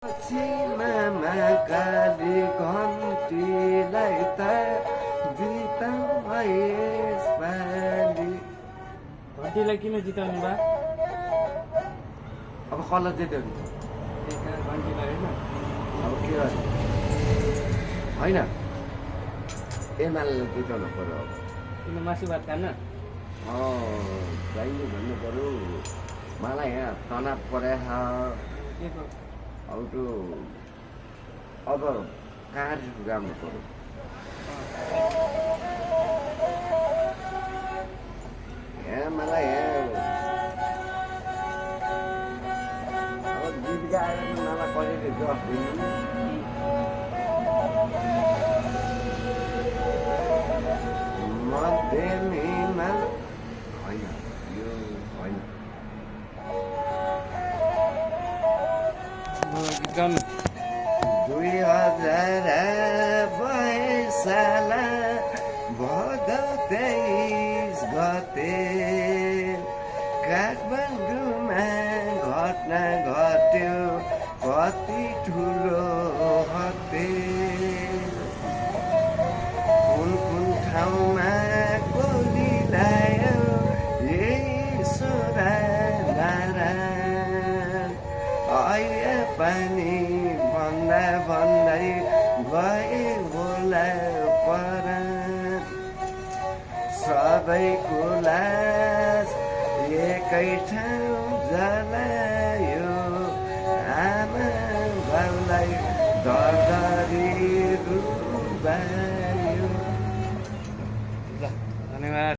मामा काली घन्टीलाई त जिताउँ यसपालि। घन्टीलाई किन जिताउने बा? अब कसलाई जित्यो नि? घन्टीलाई होइन, अब के गर्ने? होइन एमाले जिताउनु पर्यो। अब किन मासु भात खान्न? चाहिने भन्नु पर्यो। मलाई यहाँ तनाव परेछ। के को? अब त्यो अब कार्य गाउनु पर्यो। यहाँ मलाई यहाँ अब गीत गाएर मलाई कहिले जस दिनु। मध्यमीमा होइन, यो होइन। मलाई गीत गाउनु 2022 साल भदौ 23 गते काठमाडौँमा घटना घट्यो कति ठुलो हत्या। कुन कुन ठाउँमा गोली लायो ईश्वरा नारायण। अहिले पनि भन्दा भन्दै गए होला पर सबैको लास एकै ठाउँ जलायो। आमा बाउलाई दरदरी रुबा